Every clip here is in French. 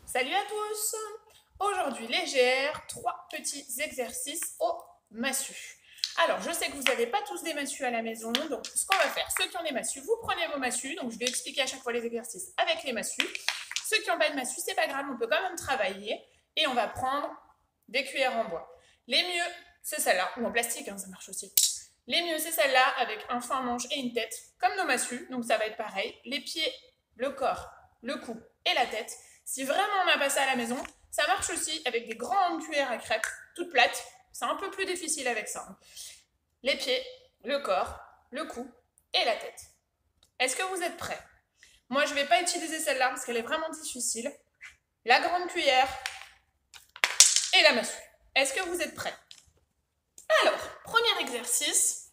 Salut à tous! Aujourd'hui, légère, 3 petits exercices au massue. Alors, je sais que vous n'avez pas tous des massues à la maison, donc ce qu'on va faire, ceux qui ont des massues, vous prenez vos massues, donc je vais expliquer à chaque fois les exercices avec les massues. Ceux qui n'ont pas de massue, c'est pas grave, on peut quand même travailler, et on va prendre des cuillères en bois. Les mieux, c'est celle-là, ou en plastique, hein, ça marche aussi. Les mieux, c'est celle-là, avec un fin manche et une tête, comme nos massues, donc ça va être pareil. Les pieds, le corps, le cou et la tête. Si vraiment on n'a pas ça à la maison, ça marche aussi avec des grandes cuillères à crêpes, toutes plates. C'est un peu plus difficile avec ça. Les pieds, le corps, le cou et la tête. Est-ce que vous êtes prêts? Moi, je ne vais pas utiliser celle-là parce qu'elle est vraiment difficile. La grande cuillère et la massue. Est-ce que vous êtes prêts? Alors, premier exercice.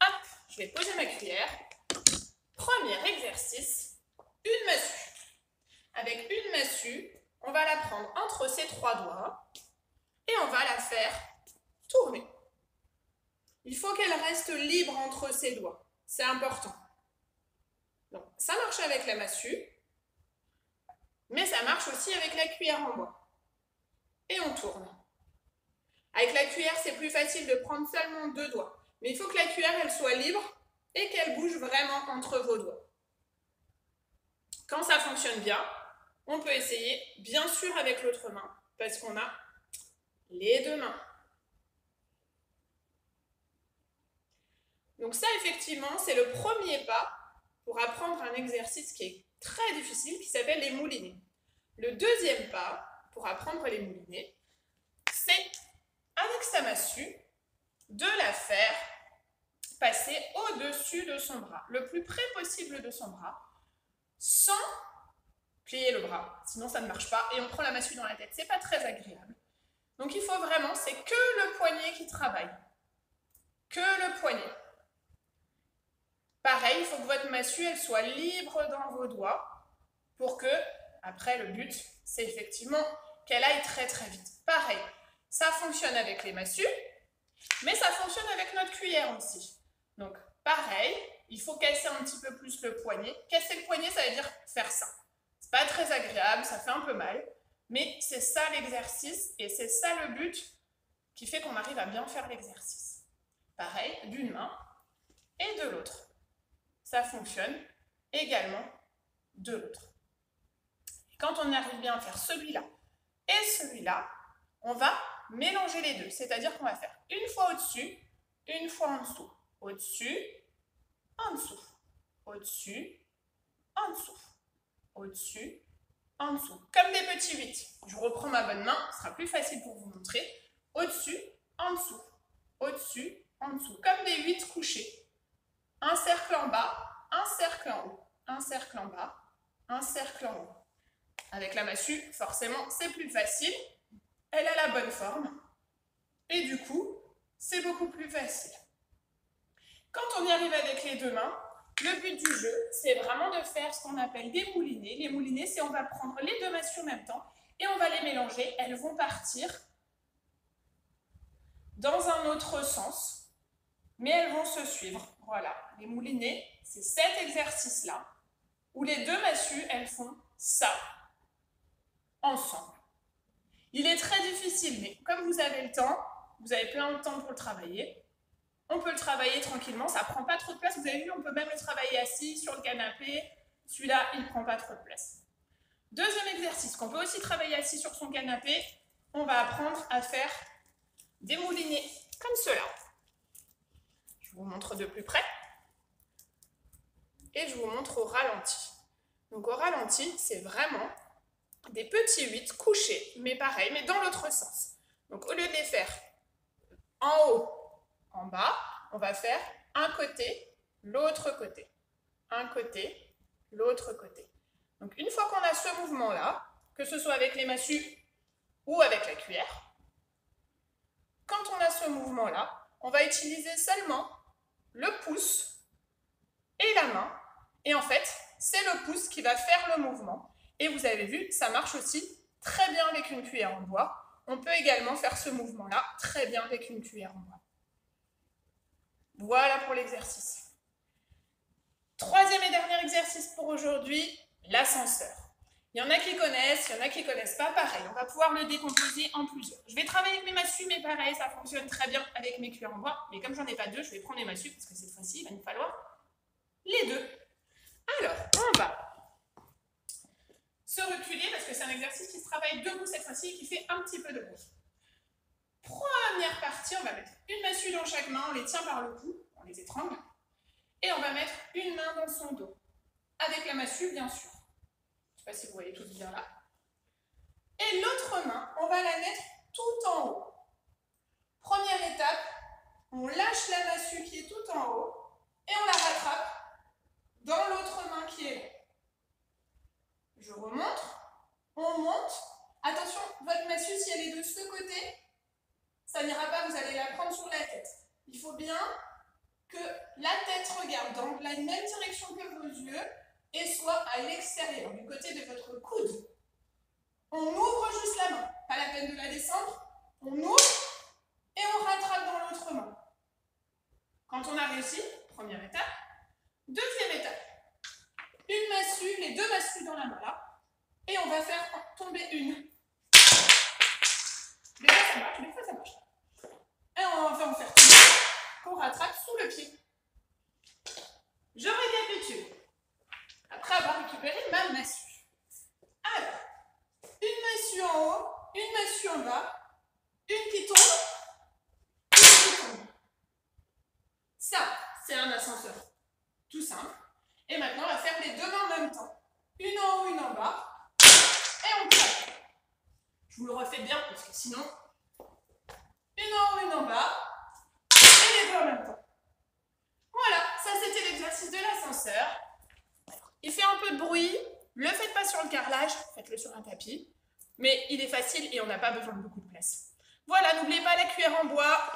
Hop, je vais poser ma cuillère. Premier exercice, une massue. Avec une massue, on va la prendre entre ses 3 doigts et on va la faire tourner. Il faut qu'elle reste libre entre ses doigts. C'est important. Donc, ça marche avec la massue, mais ça marche aussi avec la cuillère en bois. Et on tourne. Avec la cuillère, c'est plus facile de prendre seulement 2 doigts. Mais il faut que la cuillère, elle soit libre et qu'elle bouge vraiment entre vos doigts. Quand ça fonctionne bien, on peut essayer, bien sûr, avec l'autre main, parce qu'on a les 2 mains. Donc ça, effectivement, c'est le premier pas pour apprendre un exercice qui est très difficile, qui s'appelle les moulinets. Le deuxième pas pour apprendre les moulinets, c'est, avec sa massue, de la faire passer au-dessus de son bras, le plus près possible de son bras, sans plier le bras, sinon ça ne marche pas, et on prend la massue dans la tête, c'est pas très agréable. Donc il faut vraiment, c'est que le poignet qui travaille, que le poignet. Pareil, il faut que votre massue, elle soit libre dans vos doigts, pour que, après le but, c'est effectivement qu'elle aille très très vite. Pareil, ça fonctionne avec les massues, mais ça fonctionne avec notre cuillère aussi. Donc pareil, il faut casser un petit peu plus le poignet. Casser le poignet, ça veut dire faire ça. C'est pas très agréable, ça fait un peu mal, mais c'est ça l'exercice et c'est ça le but qui fait qu'on arrive à bien faire l'exercice. Pareil, d'une main et de l'autre. Ça fonctionne également de l'autre. Quand on arrive bien à faire celui-là et celui-là, on va mélanger les deux. C'est-à-dire qu'on va faire une fois au-dessus, une fois en dessous. Au-dessus, en dessous. Au-dessus, en dessous. Au-dessus, en dessous. Comme des petits 8. Je reprends ma bonne main, ce sera plus facile pour vous montrer. Au-dessus, en dessous. Au-dessus, en dessous. Comme des 8 couchés. Un cercle en bas, un cercle en haut. Un cercle en bas, un cercle en haut. Avec la massue, forcément, c'est plus facile. Elle a la bonne forme. Et du coup, c'est beaucoup plus facile. Quand on y arrive avec les 2 mains, le but du jeu, c'est vraiment de faire ce qu'on appelle des moulinets. Les moulinets, c'est on va prendre les 2 massues en même temps et on va les mélanger. Elles vont partir dans un autre sens, mais elles vont se suivre. Voilà, les moulinets, c'est cet exercice-là, où les 2 massues, elles font ça, ensemble. Il est très difficile, mais comme vous avez le temps, vous avez plein de temps pour le travailler, on peut le travailler tranquillement, ça ne prend pas trop de place. Vous avez vu, on peut même le travailler assis sur le canapé. Celui-là, il ne prend pas trop de place. Deuxième exercice, qu'on peut aussi travailler assis sur son canapé, on va apprendre à faire des moulinets comme cela. Je vous montre de plus près. Et je vous montre au ralenti. Donc au ralenti, c'est vraiment des petits 8 couchés, mais pareil, mais dans l'autre sens. Donc au lieu de les faire en haut, en bas, on va faire un côté, l'autre côté. Un côté, l'autre côté. Donc une fois qu'on a ce mouvement-là, que ce soit avec les massues ou avec la cuillère, quand on a ce mouvement-là, on va utiliser seulement le pouce et la main. Et en fait, c'est le pouce qui va faire le mouvement. Et vous avez vu, ça marche aussi très bien avec une cuillère en bois. On peut également faire ce mouvement-là très bien avec une cuillère en bois. Voilà pour l'exercice. Troisième et dernier exercice pour aujourd'hui, l'ascenseur. Il y en a qui connaissent, il y en a qui ne connaissent pas. Pareil, on va pouvoir le décomposer en plusieurs. Je vais travailler avec mes massues, mais pareil, ça fonctionne très bien avec mes cuillères en bois. Mais comme j'en ai pas deux, je vais prendre les massues parce que cette fois-ci, il va nous falloir les deux. Alors, on va se reculer parce que c'est un exercice qui se travaille debout cette fois-ci et qui fait un petit peu de bruit. Première partie, on va mettre une massue dans chaque main, on les tient par le cou, on les étrangle. Et on va mettre une main dans son dos. Avec la massue, bien sûr. Je ne sais pas si vous voyez tous bien là. Et l'autre main, on va la mettre tout en haut. Première étape, on lâche la massue qui est tout en haut et on la rattrape dans l'autre main qui est là. Je remonte, on monte. Attention, votre massue, si elle est de ce côté, ça n'ira pas, vous allez la prendre sur la tête. Il faut bien que la tête regarde dans la même direction que vos yeux et soit à l'extérieur, du côté de votre coude. On ouvre juste la main, pas la peine de la descendre. On ouvre et on rattrape dans l'autre main. Quand on a réussi, première étape. Deuxième étape, une massue, les deux massues dans la main là, et on va faire tomber une. Des fois ça marche, des fois ça marche. Et on va en faire tomber qu'on rattrape sous le pied. Je récapitule. Après avoir récupéré ma massue. Alors, une massue en haut, une massue en bas, une qui tombe, une qui tombe. Ça, c'est un ascenseur. Tout simple. Et maintenant, on va faire les deux mains en même temps. Une en haut, une en bas. Et on claque. Je vous le refais bien parce que sinon, une en haut, une en bas. Et les deux en même temps. Voilà, ça c'était l'exercice de l'ascenseur. Il fait un peu de bruit, ne le faites pas sur le carrelage, faites-le sur un tapis. Mais il est facile et on n'a pas besoin de beaucoup de place. Voilà, n'oubliez pas la cuillère en bois,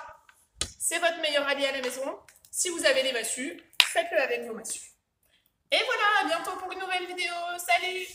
c'est votre meilleur allié à la maison. Si vous avez des massues, faites-le avec vos massues. Et voilà, à bientôt pour une nouvelle vidéo. Salut!